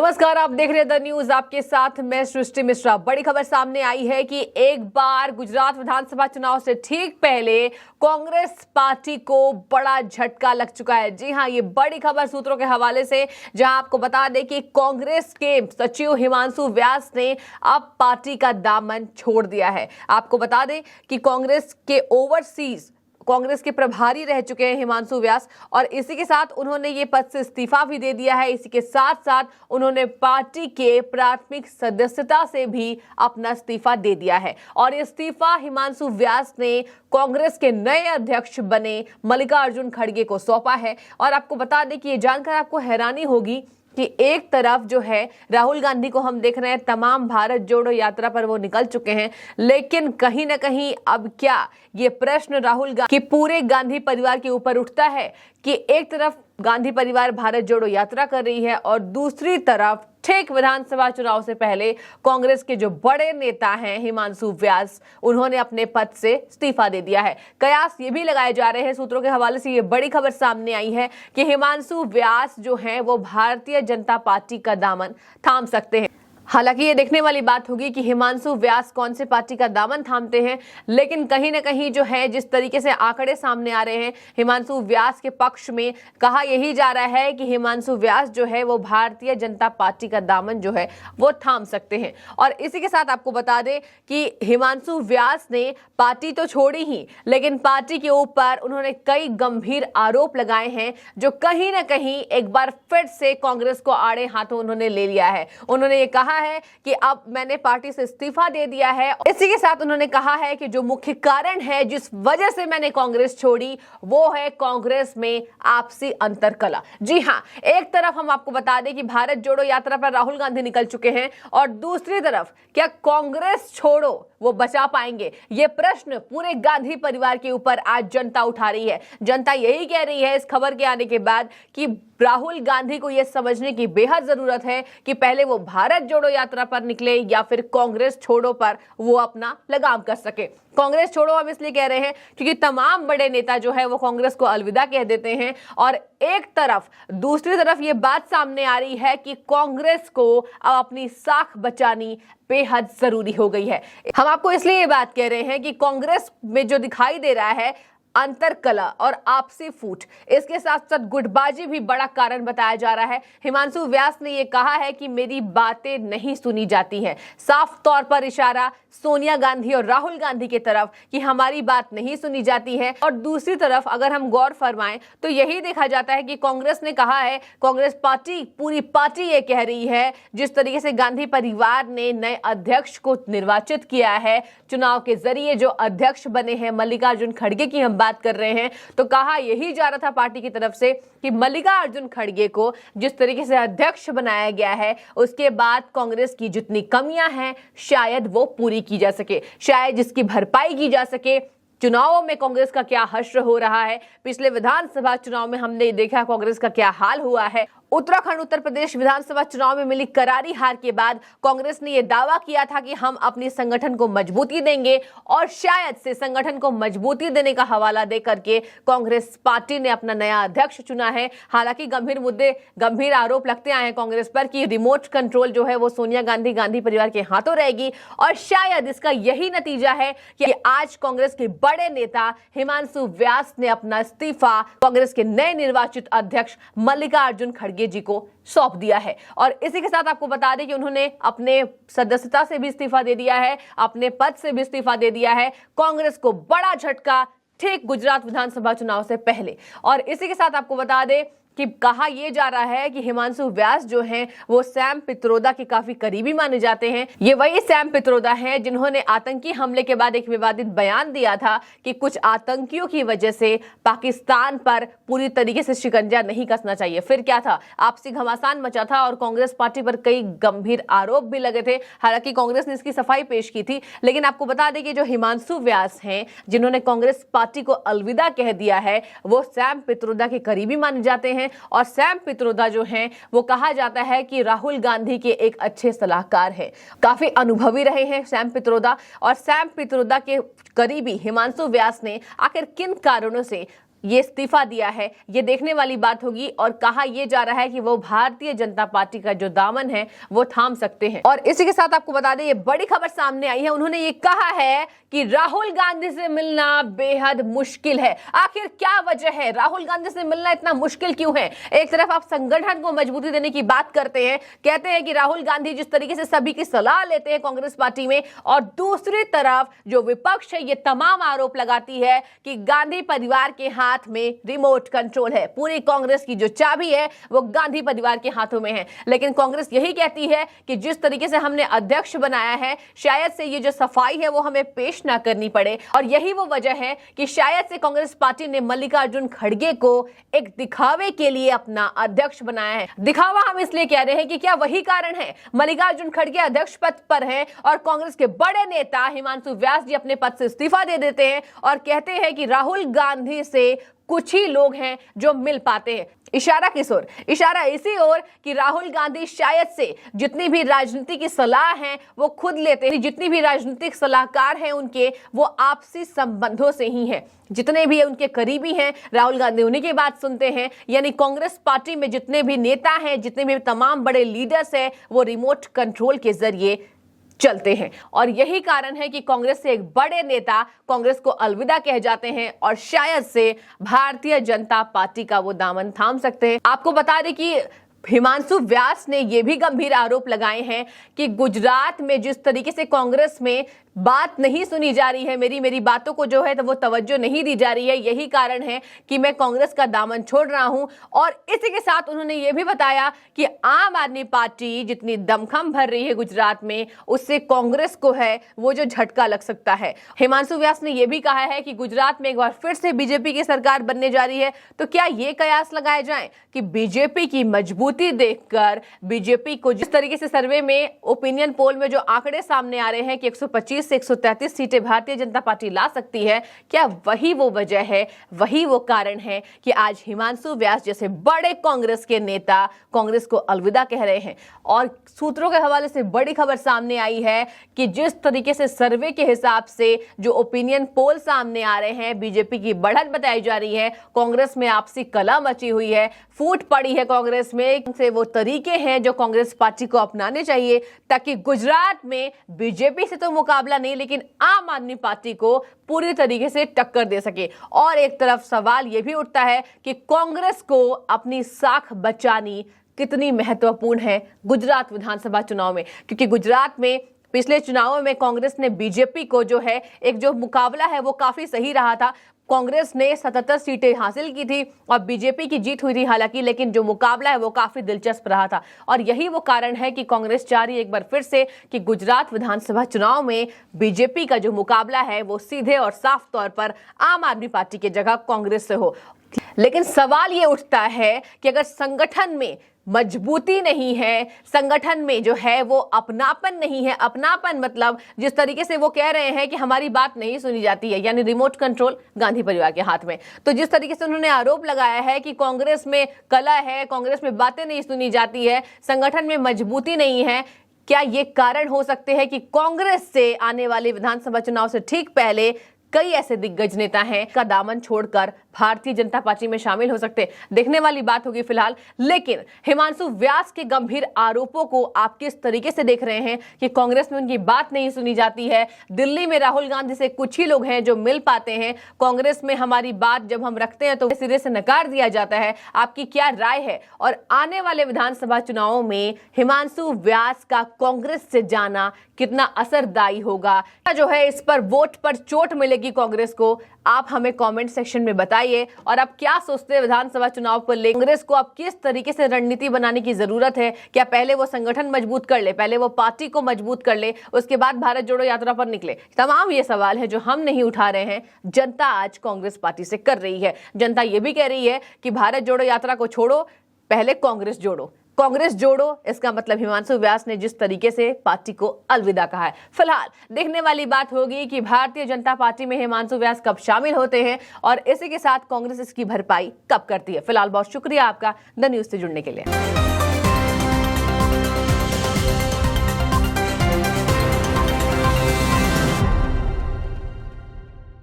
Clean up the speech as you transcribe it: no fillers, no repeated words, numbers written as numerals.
नमस्कार, आप देख रहे हैं द न्यूज। आपके साथ मैं सृष्टि मिश्रा। बड़ी खबर सामने आई है कि एक बार गुजरात विधानसभा चुनाव से ठीक पहले कांग्रेस पार्टी को बड़ा झटका लग चुका है। जी हां, ये बड़ी खबर सूत्रों के हवाले से, जहां आपको बता दें कि कांग्रेस के सचिव हिमांशु व्यास ने अब पार्टी का दामन छोड़ दिया है। आपको बता दें कि कांग्रेस के ओवरसीज कांग्रेस के प्रभारी रह चुके हैं हिमांशु व्यास, और इसी के साथ उन्होंने ये पद से इस्तीफा भी दे दिया है। इसी के साथ साथ उन्होंने पार्टी के प्राथमिक सदस्यता से भी अपना इस्तीफा दे दिया है। और इस्तीफा हिमांशु व्यास ने कांग्रेस के नए अध्यक्ष बने मल्लिकार्जुन खड़गे को सौंपा है। और आपको बता दें कि ये जानकर आपको हैरानी होगी कि एक तरफ जो है राहुल गांधी को हम देख रहे हैं तमाम भारत जोड़ो यात्रा पर वो निकल चुके हैं, लेकिन कहीं ना कहीं अब क्या ये प्रश्न राहुल गांधी के पूरे गांधी परिवार के ऊपर उठता है कि एक तरफ गांधी परिवार भारत जोड़ो यात्रा कर रही है और दूसरी तरफ ठीक विधानसभा चुनाव से पहले कांग्रेस के जो बड़े नेता हैं हिमांशु व्यास, उन्होंने अपने पद से इस्तीफा दे दिया है। कयास ये भी लगाए जा रहे हैं, सूत्रों के हवाले से ये बड़ी खबर सामने आई है कि हिमांशु व्यास जो हैं वो भारतीय जनता पार्टी का दामन थाम सकते हैं। हालांकि ये देखने वाली बात होगी कि हिमांशु व्यास कौन से पार्टी का दामन थामते हैं, लेकिन कहीं ना कहीं जो है जिस तरीके से आंकड़े सामने आ रहे हैं हिमांशु व्यास के पक्ष में, कहा यही जा रहा है कि हिमांशु व्यास जो है वो भारतीय जनता पार्टी का दामन जो है वो थाम सकते हैं। और इसी के साथ आपको बता दें कि हिमांशु व्यास ने पार्टी तो छोड़ी ही, लेकिन पार्टी के ऊपर उन्होंने कई गंभीर आरोप लगाए हैं, जो कहीं ना कहीं एक बार फिर से कांग्रेस को आड़े हाथों उन्होंने ले लिया है। उन्होंने ये कहा है कि अब मैंने पार्टी से इस्तीफा दे दिया है। इसी के साथ उन्होंने कहा है कि जो मुख्य कारण है जिस वजह से मैंने कांग्रेस छोड़ी वो है कांग्रेस में आपसी अंतरकलह। जी हां, एक तरफ हम आपको बता दें कि भारत जोड़ो यात्रा पर राहुल गांधी निकल चुके हैं, और दूसरी तरफ क्या कांग्रेस छोड़ो वो बचा पाएंगे, ये प्रश्न पूरे गांधी परिवार के ऊपर आज जनता उठा रही है। जनता यही कह रही है इस खबर के आने के बाद कि राहुल गांधी को यह समझने की बेहद जरूरत है कि पहले वो भारत जोड़ो यात्रा पर निकले या फिर कांग्रेस छोड़ो पर वो अपना लगाम कर सके। कांग्रेस छोड़ो हम इसलिए कह रहे हैं क्योंकि तमाम बड़े नेता जो है वो कांग्रेस को अलविदा कह देते हैं, और एक तरफ दूसरी तरफ ये बात सामने आ रही है कि कांग्रेस को अब अपनी साख बचानी बेहद जरूरी हो गई है। हम आपको इसलिए ये बात कह रहे हैं कि कांग्रेस में जो दिखाई दे रहा है अंतरकलह और आपसी फूट, इसके साथ साथ गुटबाजी भी बड़ा कारण बताया जा रहा है। हिमांशु व्यास ने यह कहा है कि मेरी बातें नहीं सुनी जाती हैं, साफ तौर पर इशारा सोनिया गांधी और राहुल गांधी की तरफ कि हमारी बात नहीं सुनी जाती है। और दूसरी तरफ अगर हम गौर फरमाएं तो यही देखा जाता है कि कांग्रेस ने कहा है, कांग्रेस पार्टी पूरी पार्टी ये कह रही है, जिस तरीके से गांधी परिवार ने नए अध्यक्ष को निर्वाचित किया है चुनाव के जरिए, जो अध्यक्ष बने हैं मल्लिकार्जुन खड़गे की हम बात कर रहे हैं, तो कहा यही जा रहा था पार्टी की तरफ से कि मल्लिकार्जुन खड़गे को जिस तरीके से अध्यक्ष बनाया गया है उसके बाद कांग्रेस की जितनी कमियां हैं शायद वो पूरी की जा सके, शायद जिसकी भरपाई की जा सके। चुनावों में कांग्रेस का क्या हश्र हो रहा है, पिछले विधानसभा चुनाव में हमने देखा कांग्रेस का क्या हाल हुआ है। उत्तराखंड उत्तर प्रदेश विधानसभा चुनाव में मिली करारी हार के बाद कांग्रेस ने यह दावा किया था कि हम अपने संगठन को मजबूती देंगे, और शायद से संगठन को मजबूती देने का हवाला देकर के कांग्रेस पार्टी ने अपना नया अध्यक्ष चुना है। हालांकि गंभीर आरोप लगते आए हैं कांग्रेस पर कि रिमोट कंट्रोल जो है वो सोनिया गांधी गांधी परिवार के हाथों रहेगी, और शायद इसका यही नतीजा है कि आज कांग्रेस के बड़े नेता हिमांशु व्यास ने अपना इस्तीफा कांग्रेस के नए निर्वाचित अध्यक्ष मल्लिकार्जुन खड़गे जी को सौंप दिया है। और इसी के साथ आपको बता दें कि उन्होंने अपने सदस्यता से भी इस्तीफा दे दिया है, अपने पद से भी इस्तीफा दे दिया है। कांग्रेस को बड़ा झटका ठीक गुजरात विधानसभा चुनाव से पहले। और इसी के साथ आपको बता दें कि कहा यह जा रहा है कि हिमांशु व्यास जो हैं वो सैम पित्रोदा के काफी करीबी माने जाते हैं। ये वही सैम पित्रोदा हैं जिन्होंने आतंकी हमले के बाद एक विवादित बयान दिया था कि कुछ आतंकियों की वजह से पाकिस्तान पर पूरी तरीके से शिकंजा नहीं कसना चाहिए। फिर क्या था, आपसी घमासान मचा था और कांग्रेस पार्टी पर कई गंभीर आरोप भी लगे थे। हालांकि कांग्रेस ने इसकी सफाई पेश की थी, लेकिन आपको बता दें कि जो हिमांशु व्यास हैं जिन्होंने कांग्रेस पार्टी को अलविदा कह दिया है, वो सैम पित्रोदा के करीबी माने जाते हैं। और सैम पित्रोदा जो हैं वो कहा जाता है कि राहुल गांधी के एक अच्छे सलाहकार हैं, काफी अनुभवी रहे हैं सैम पित्रोदा। और सैम पित्रोदा के करीबी हिमांशु व्यास ने आखिर किन कारणों से ये इस्तीफा दिया है, ये देखने वाली बात होगी। और कहा यह जा रहा है कि वो भारतीय जनता पार्टी का जो दामन है वो थाम सकते हैं। और इसी के साथ आपको बता दें, ये बड़ी खबर सामने आई है। उन्होंने ये कहा है कि राहुल गांधी से मिलना बेहद मुश्किल है। आखिर क्या वजह है, राहुल गांधी से मिलना इतना मुश्किल क्यों है? एक तरफ आप संगठन को मजबूती देने की बात करते हैं, कहते हैं कि राहुल गांधी जिस तरीके से सभी की सलाह लेते हैं कांग्रेस पार्टी में, और दूसरी तरफ जो विपक्ष है ये तमाम आरोप लगाती है कि गांधी परिवार के हाथ में रिमोट कंट्रोल है। पूरी कांग्रेस की जो चाबी है वो गांधी परिवार के हाथों में है। लेकिन कांग्रेस यही कहती है कि जिस तरीके से हमने अध्यक्ष बनाया है, शायद से ये जो सफाई है वो हमें पेश ना करनी पड़े। और यही वो वजह है कि शायद से कांग्रेस पार्टी ने मल्लिकार्जुन खड़गे को एक दिखावे के लिए अपना अध्यक्ष बनाया है। दिखावा हम इसलिए कह रहे हैं कि क्या वही कारण है, मल्लिकार्जुन खड़गे अध्यक्ष पद पर हैं और कांग्रेस के बड़े नेता हिमांशु व्यास जी अपने पद से इस्तीफा दे देते हैं और कहते हैं कि राहुल गांधी से कुछ ही लोग हैं जो मिल पाते हैं। इशारा किस ओर? इशारा इसी ओर कि राहुल गांधी शायद से जितनी भी राजनीति की सलाह है वो खुद लेते हैं, जितनी भी राजनीतिक सलाहकार हैं उनके, वो आपसी संबंधों से ही हैं। जितने भी उनके करीबी हैं राहुल गांधी उन्हीं की बात सुनते हैं। यानी कांग्रेस पार्टी में जितने भी नेता हैं, जितने भी तमाम बड़े लीडर्स हैं, वो रिमोट कंट्रोल के जरिए चलते हैं। और यही कारण है कि कांग्रेस से एक बड़े नेता कांग्रेस को अलविदा कह जाते हैं और शायद से भारतीय जनता पार्टी का वो दामन थाम सकते हैं। आपको बता दें कि हिमांशु व्यास ने यह भी गंभीर आरोप लगाए हैं कि गुजरात में जिस तरीके से कांग्रेस में बात नहीं सुनी जा रही है, मेरी बातों को जो है तो वो तवज्जो नहीं दी जा रही है, यही कारण है कि मैं कांग्रेस का दामन छोड़ रहा हूं। और इसी के साथ उन्होंने ये भी बताया कि आम आदमी पार्टी जितनी दमखम भर रही है गुजरात में, उससे कांग्रेस को है वो जो झटका लग सकता है। हिमांशु व्यास ने यह भी कहा है कि गुजरात में एक बार फिर से बीजेपी की सरकार बनने जा रही है, तो क्या ये कयास लगाए जाए कि बीजेपी की मजबूती देखकर बीजेपी को जिस तरीके से सर्वे में, ओपिनियन पोल में जो आंकड़े सामने आ रहे हैं कि 125 से 133 सीटें भारतीय जनता पार्टी ला सकती है, क्या वही वो वजह है, वही वो कारण है कि आज हिमांशु व्यास जैसे बड़े कांग्रेस के नेता कांग्रेस को अलविदा कह रहे हैं। और सूत्रों के हवाले से बड़ी खबर सामने आई है कि जिस तरीके से सर्वे के हिसाब से जो ओपिनियन पोल सामने आ रहे हैं, बीजेपी की बढ़त बताई जा रही है, कांग्रेस में आपसी कलह मची हुई है, फूट पड़ी है कांग्रेस में। से वो तरीके हैं जो कांग्रेस पार्टी को अपनाने चाहिए ताकि गुजरात में बीजेपी से तो मुकाबला नहीं, लेकिन आम आदमी पार्टी को पूरी तरीके से टक्कर दे सके। और एक तरफ सवाल यह भी उठता है कि कांग्रेस को अपनी साख बचानी कितनी महत्वपूर्ण है गुजरात विधानसभा चुनाव में, क्योंकि गुजरात में पिछले चुनावों में कांग्रेस ने बीजेपी को जो है एक जो मुकाबला है वो काफी सही रहा था। कांग्रेस ने 77 सीटें हासिल की थी और बीजेपी की जीत हुई थी हालांकि, लेकिन जो मुकाबला है वो काफी दिलचस्प रहा था। और यही वो कारण है कि कांग्रेस चाह रही है एक बार फिर से कि गुजरात विधानसभा चुनाव में बीजेपी का जो मुकाबला है वो सीधे और साफ तौर पर आम आदमी पार्टी की जगह कांग्रेस से हो। लेकिन सवाल ये उठता है कि अगर संगठन में मजबूती नहीं है, संगठन में जो है वो अपनापन नहीं है, अपनापन मतलब जिस तरीके से वो कह रहे हैं कि हमारी बात नहीं सुनी जाती है, यानी रिमोट कंट्रोल गांधी परिवार के हाथ में, तो जिस तरीके से उन्होंने आरोप लगाया है कि कांग्रेस में कलह है, कांग्रेस में बातें नहीं सुनी जाती है, संगठन में मजबूती नहीं है, क्या ये कारण हो सकते हैं कि कांग्रेस से आने वाले विधानसभा चुनाव से ठीक पहले कई ऐसे दिग्गज नेता हैं का दामन छोड़कर भारतीय जनता पार्टी में शामिल हो सकते हैं? देखने वाली बात होगी फिलहाल। लेकिन हिमांशु व्यास के गंभीर आरोपों को आप किस तरीके से देख रहे हैं कि कांग्रेस में उनकी बात नहीं सुनी जाती है, दिल्ली में राहुल गांधी से कुछ ही लोग हैं जो मिल पाते हैं, कांग्रेस में हमारी बात जब हम रखते हैं तो सिरे से नकार दिया जाता है, आपकी क्या राय है? और आने वाले विधानसभा चुनावों में हिमांशु व्यास का कांग्रेस से जाना कितना असरदायी होगा, जो है इस पर वोट पर चोट मिलेगी कांग्रेस को, आप हमें कमेंट सेक्शन में बताइए। और आप क्या सोचते हैं विधानसभा चुनाव को लेकर, कांग्रेस को अब किस तरीके से रणनीति बनाने की जरूरत है? क्या पहले वो संगठन मजबूत कर ले, पहले वो पार्टी को मजबूत कर ले, उसके बाद भारत जोड़ो यात्रा पर निकले? तमाम ये सवाल है जो हम नहीं उठा रहे हैं, जनता आज कांग्रेस पार्टी से कर रही है। जनता ये भी कह रही है कि भारत जोड़ो यात्रा को छोड़ो, पहले कांग्रेस जोड़ो, कांग्रेस जोड़ो। इसका मतलब हिमांशु व्यास ने जिस तरीके से पार्टी को अलविदा कहा है। फिलहाल देखने वाली बात होगी कि भारतीय जनता पार्टी में हिमांशु व्यास कब शामिल होते हैं और इसी के साथ कांग्रेस इसकी भरपाई कब करती है। फिलहाल बहुत शुक्रिया आपका द न्यूज़ से जुड़ने के लिए।